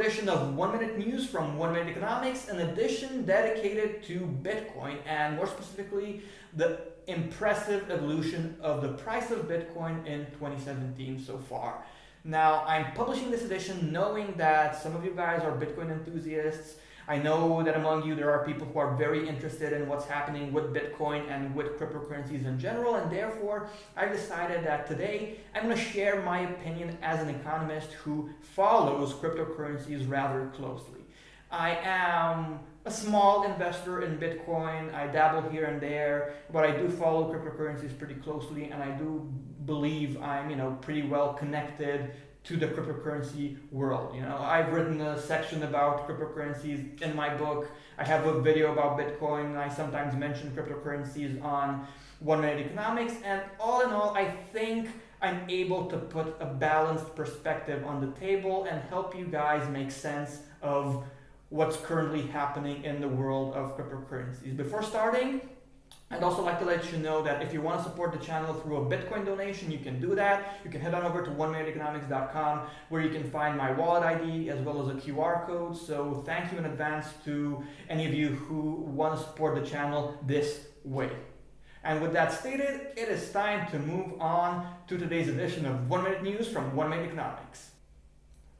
edition of 1 Minute News from 1 Minute Economics, an edition dedicated to Bitcoin and more specifically the impressive evolution of the price of Bitcoin in 2017 so far. Now, I'm publishing this edition knowing that some of you guys are Bitcoin enthusiasts. I know that among you there are people who are very interested in what's happening with Bitcoin and with cryptocurrencies in general, and therefore I decided that today I'm going to share my opinion as an economist who follows cryptocurrencies rather closely. I am a small investor in Bitcoin. I dabble here and there, but I do follow cryptocurrencies pretty closely, and I do believe I'm pretty well connected to the cryptocurrency world. I've written a section about cryptocurrencies in my book. I have a video about Bitcoin. I sometimes mention cryptocurrencies on 1 Minute Economics, and all in all, I think I'm able to put a balanced perspective on the table and help you guys make sense of what's currently happening in the world of cryptocurrencies. Before starting, I'd also like to let you know that if you want to support the channel through a Bitcoin donation, you can do that. You can head on over to 1minuteeconomics.com where you can find my wallet ID as well as a QR code. So thank you in advance to any of you who want to support the channel this way. And with that stated, it is time to move on to today's edition of 1 Minute News from 1 Minute Economics.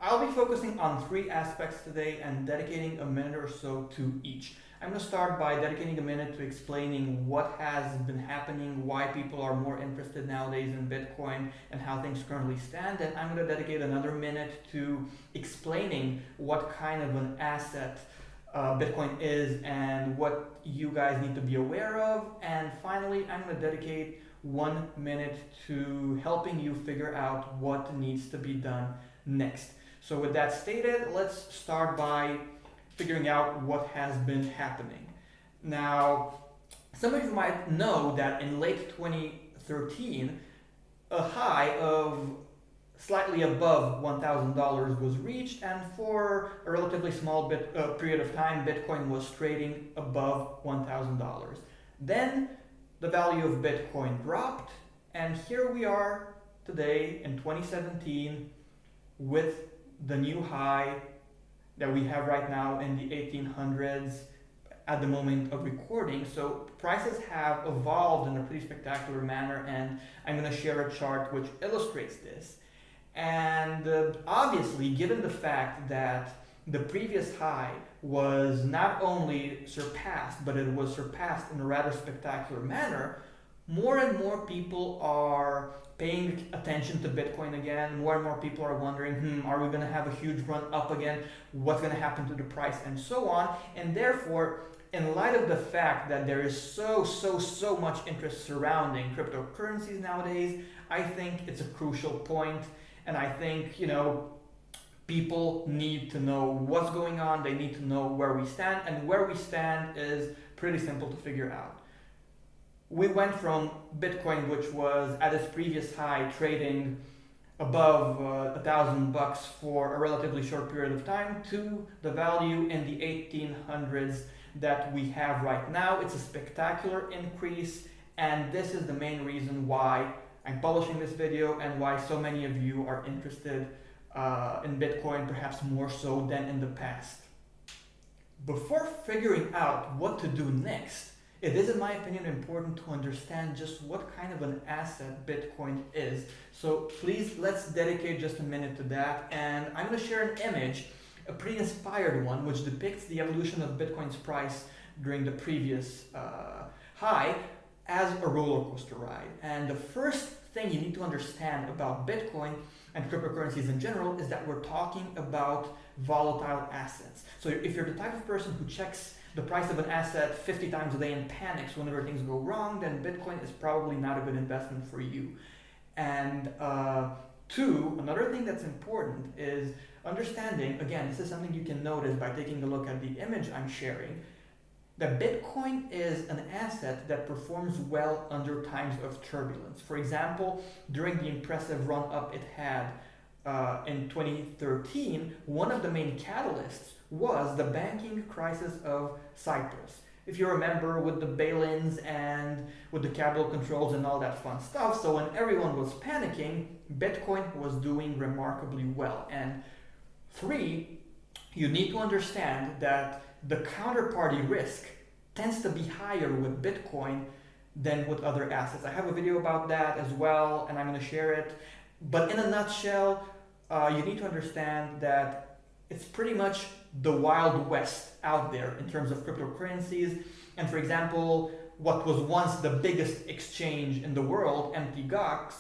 I'll be focusing on 3 aspects today and dedicating a minute or so to each. I'm going to start by dedicating a minute to explaining what has been happening, why people are more interested nowadays in Bitcoin, and how things currently stand. And I'm going to dedicate another minute to explaining what kind of an asset Bitcoin is and what you guys need to be aware of. And finally, I'm going to dedicate 1 minute to helping you figure out what needs to be done next. So with that stated, let's start by figuring out what has been happening. Now, some of you might know that in late 2013, a high of slightly above $1,000 was reached, and for a relatively small period of time, Bitcoin was trading above $1,000. Then the value of Bitcoin dropped, and here we are today in 2017 with the new high that we have right now in the 1800s at the moment of recording. So prices have evolved in a pretty spectacular manner, and I'm going to share a chart which illustrates this. And obviously, given the fact that the previous high was not only surpassed, but it was surpassed in a rather spectacular manner, more and more people are paying attention to Bitcoin again. More and more people are wondering, are we going to have a huge run up again? What's going to happen to the price, and so on. And therefore, in light of the fact that there is so much interest surrounding cryptocurrencies nowadays, I think it's a crucial point. And I think, people need to know what's going on. They need to know where we stand. And where we stand is pretty simple to figure out. We went from Bitcoin, which was at its previous high trading above $1,000 for a relatively short period of time, to the value in the 1800s that we have right now. It's a spectacular increase, and this is the main reason why I'm publishing this video and why so many of you are interested in Bitcoin, perhaps more so than in the past. Before figuring out what to do next, it is, in my opinion, important to understand just what kind of an asset Bitcoin is. So please, let's dedicate just a minute to that. And I'm going to share an image, a pretty inspired one, which depicts the evolution of Bitcoin's price during the previous high as a roller coaster ride. And the first thing you need to understand about Bitcoin and cryptocurrencies in general is that we're talking about volatile assets. So if you're the type of person who checks the price of an asset 50 times a day and panics whenever things go wrong, then Bitcoin is probably not a good investment for you. And another thing that's important is understanding, again, this is something you can notice by taking a look at the image I'm sharing, that Bitcoin is an asset that performs well under times of turbulence. For example, during the impressive run-up it had in 2013, one of the main catalysts was the banking crisis of Cyprus. If you remember, with the bail-ins and with the capital controls and all that fun stuff, so when everyone was panicking, Bitcoin was doing remarkably well. And 3, you need to understand that the counterparty risk tends to be higher with Bitcoin than with other assets. I have a video about that as well, and I'm going to share it. But in a nutshell, you need to understand that it's pretty much the Wild West out there in terms of cryptocurrencies. And for example, what was once the biggest exchange in the world, Mt. Gox,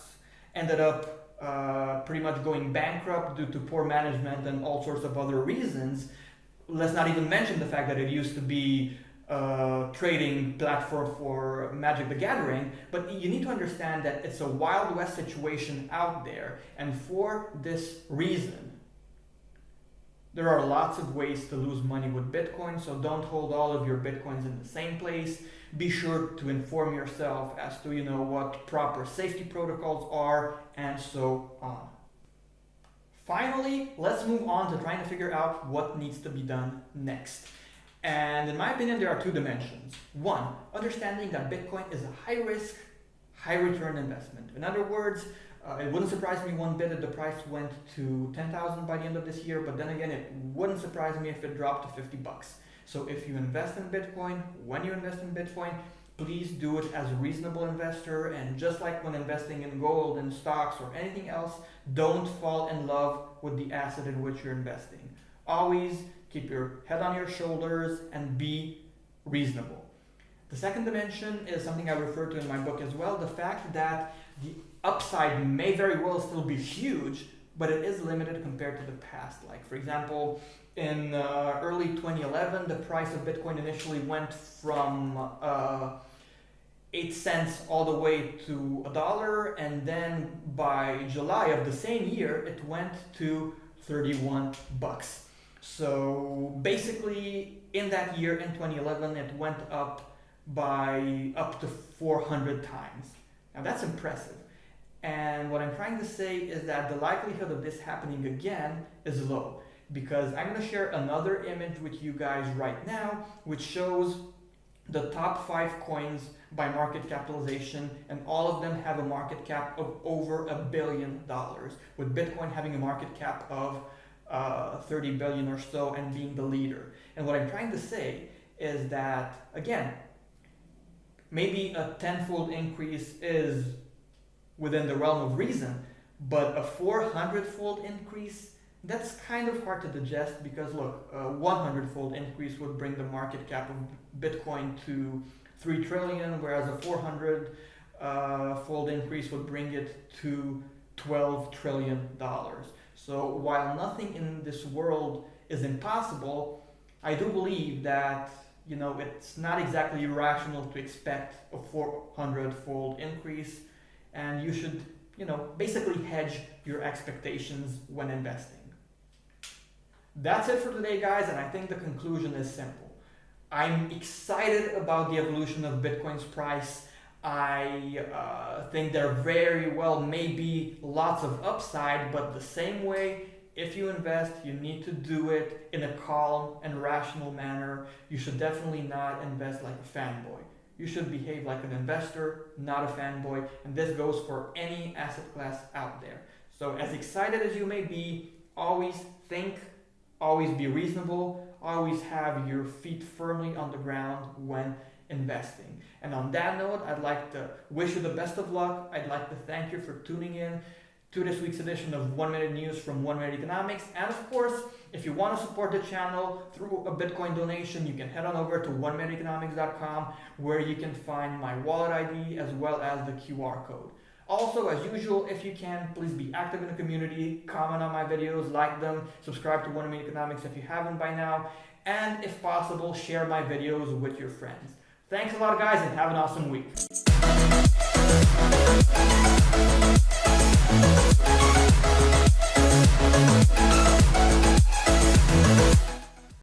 ended up pretty much going bankrupt due to poor management and all sorts of other reasons. Let's not even mention the fact that it used to be a trading platform for Magic the Gathering, but you need to understand that it's a Wild West situation out there, and for this reason, there are lots of ways to lose money with Bitcoin, so don't hold all of your Bitcoins in the same place. Be sure to inform yourself as to what proper safety protocols are, and so on. Finally, let's move on to trying to figure out what needs to be done next. And in my opinion, there are two dimensions. One, understanding that Bitcoin is a high-risk, high-return investment. In other words, it wouldn't surprise me one bit if the price went to 10,000 by the end of this year, but then again, it wouldn't surprise me if it dropped to 50 bucks. So if you invest in Bitcoin, when you invest in Bitcoin, please do it as a reasonable investor, and just like when investing in gold and stocks or anything else, don't fall in love with the asset in which you're investing. Always keep your head on your shoulders and be reasonable. The second dimension is something I refer to in my book as well, the fact that the upside may very well still be huge, but it is limited compared to the past. Like for example, in early 2011, the price of Bitcoin initially went from 8 cents all the way to $1, and then by July of the same year, it went to 31 bucks. So basically, in that year, in 2011, it went up by up to 400 times. Now that's impressive. And what I'm trying to say is that the likelihood of this happening again is low, because I'm going to share another image with you guys right now, which shows the top 5 coins by market capitalization, and all of them have a market cap of over $1 billion, with Bitcoin having a market cap of 30 billion or so and being the leader. And what I'm trying to say is that, again, maybe a 10-fold increase is within the realm of reason, but a 400-fold increase, that's kind of hard to digest, because look, a 100-fold increase would bring the market cap of Bitcoin to 3 trillion, whereas a 400-fold increase would bring it to $12 trillion. So while nothing in this world is impossible, I do believe that it's not exactly irrational to expect a 400-fold increase, and you should basically hedge your expectations when investing. That's it for today, guys, and I think the conclusion is simple. I'm excited about the evolution of Bitcoin's price. I think there very well may be lots of upside, but the same way, if you invest, you need to do it in a calm and rational manner. You should definitely not invest like a fanboy. You should behave like an investor, not a fanboy, and this goes for any asset class out there. So as excited as you may be, always think, always be reasonable, always have your feet firmly on the ground when investing. And on that note, I'd like to wish you the best of luck. I'd like to thank you for tuning in to this week's edition of 1 Minute News from 1 Minute Economics. And of course, if you want to support the channel through a Bitcoin donation, you can head on over to 1minuteeconomics.com, where you can find my wallet ID as well as the QR code. Also, as usual, if you can, please be active in the community, comment on my videos, like them, subscribe to 1 Minute Economics if you haven't by now, and if possible, share my videos with your friends. Thanks a lot, guys, and have an awesome week.